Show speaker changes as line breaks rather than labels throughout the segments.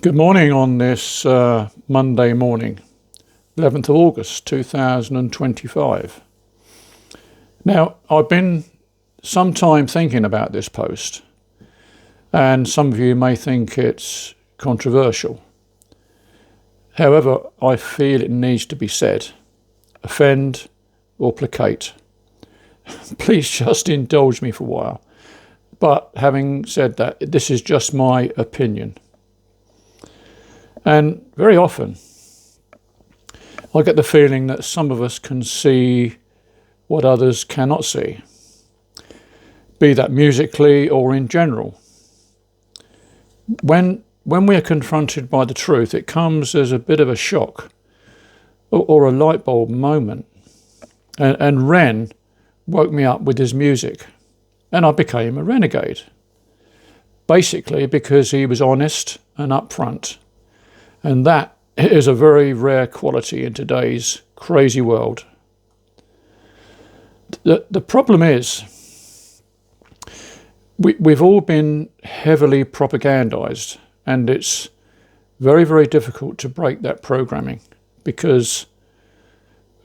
Good morning on this Monday morning, 11th of August 2025. Now, I've been some time thinking about this post, and some of you may think it's controversial. However, I feel it needs to be said. Offend or placate. Please just indulge me for a while. But having said that, this is just my opinion. And very often, I get the feeling that some of us can see what others cannot see, be that musically or in general. When we are confronted by the truth, it comes as a bit of a shock or a light bulb moment. And Ren woke me up with his music, and I became a renegade. Basically because he was honest and upfront. And that is a very rare quality in today's crazy world. The problem is, we've all been heavily propagandized, and it's very, very difficult to break that programming, because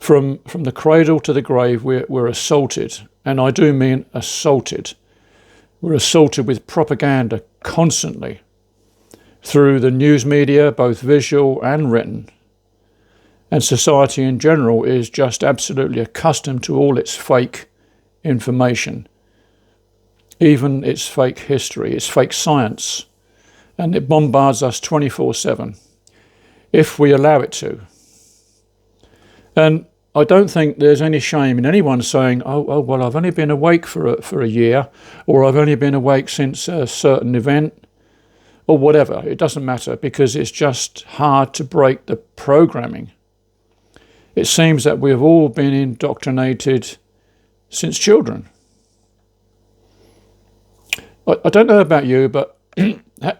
from the cradle to the grave, we're assaulted, and I do mean assaulted. We're assaulted with propaganda constantly, through the news media, both visual and written. And society in general is just absolutely accustomed to all its fake information, even its fake history, its fake science, and it bombards us 24/7, if we allow it to. And I don't think there's any shame in anyone saying, oh well, I've only been awake for a year, or I've only been awake since a certain event, or whatever. It doesn't matter, because it's just hard to break the programming. It seems that we've all been indoctrinated since children. I don't know about you, but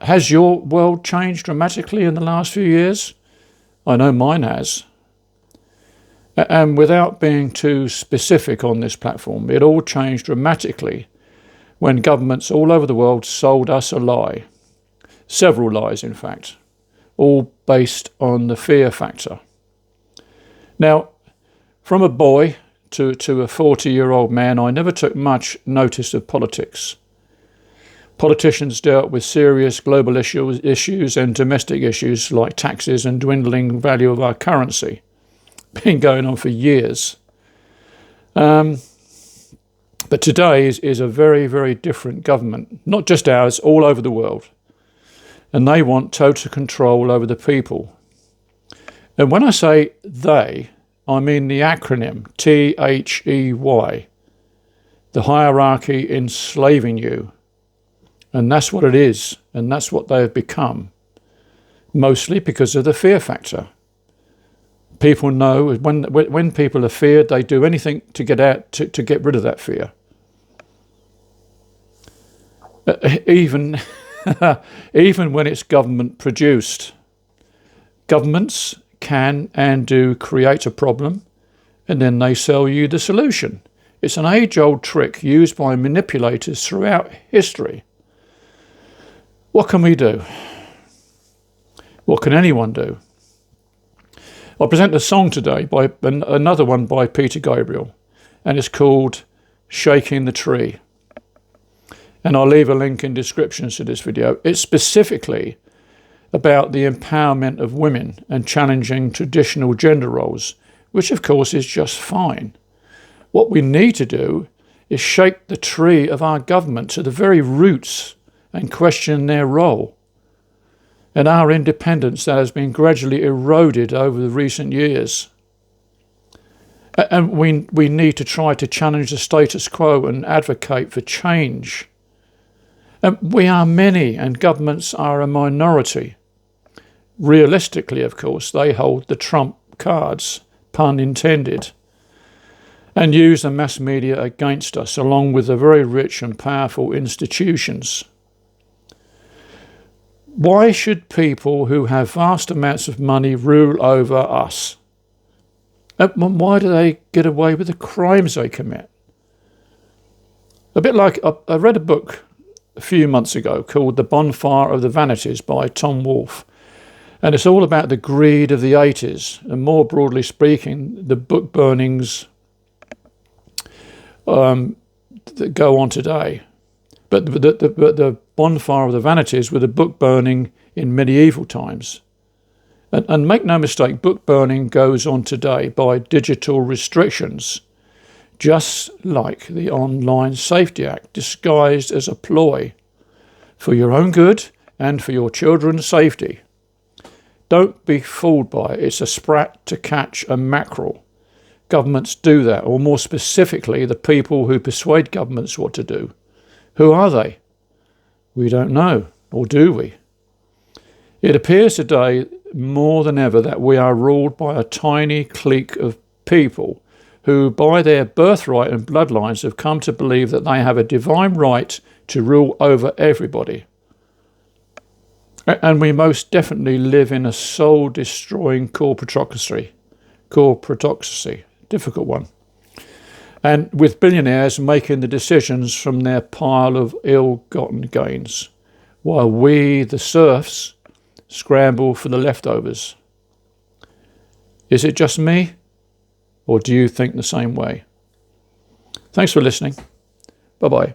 has your world changed dramatically in the last few years? I know mine has. And without being too specific on this platform, it all changed dramatically when governments all over the world sold us a lie. Several lies, in fact, all based on the fear factor. Now, from a boy to a 40-year-old man, I never took much notice of politics. Politicians dealt with serious global issues and domestic issues like taxes and dwindling value of our currency. Been going on for years. But today is a very, very different government, not just ours, all over the world. And they want total control over the people. And when I say they, I mean the acronym THEY, the hierarchy enslaving you. And that's what it is, and that's what they have become, mostly because of the fear factor. People know when people are feared, they do anything to get out to get rid of that fear. Even when it's government produced. Governments can and do create a problem, and then they sell you the solution. It's an age-old trick used by manipulators throughout history. What can we do? What can anyone do? I'll present a song today, by another one by Peter Gabriel, and it's called Shaking the Tree. And I'll leave a link in descriptions to this video. It's specifically about the empowerment of women and challenging traditional gender roles, which of course is just fine. What we need to do is shake the tree of our government to the very roots and question their role and our independence that has been gradually eroded over the recent years. And we need to try to challenge the status quo and advocate for change. We are many, and governments are a minority. Realistically, of course, they hold the trump cards, pun intended, and use the mass media against us, along with the very rich and powerful institutions. Why should people who have vast amounts of money rule over us? And why do they get away with the crimes they commit? A bit like, I read a book a few months ago called The Bonfire of the Vanities by Tom Wolfe. And it's all about the greed of the 80s, and more broadly speaking, the book burnings that go on today. But the bonfire of the vanities were the book burning in medieval times. And make no mistake, book burning goes on today by digital restrictions, just like the Online Safety Act, disguised as a ploy for your own good and for your children's safety. Don't be fooled by it. It's a sprat to catch a mackerel. Governments do that, or more specifically, the people who persuade governments what to do. Who are they? We don't know, or do we? It appears today more than ever that we are ruled by a tiny clique of people who, by their birthright and bloodlines, have come to believe that they have a divine right to rule over everybody. And we most definitely live in a soul-destroying corporatocracy. Difficult one. And with billionaires making the decisions from their pile of ill-gotten gains, while we, the serfs, scramble for the leftovers. Is it just me, or do you think the same way? Thanks for listening. Bye-bye.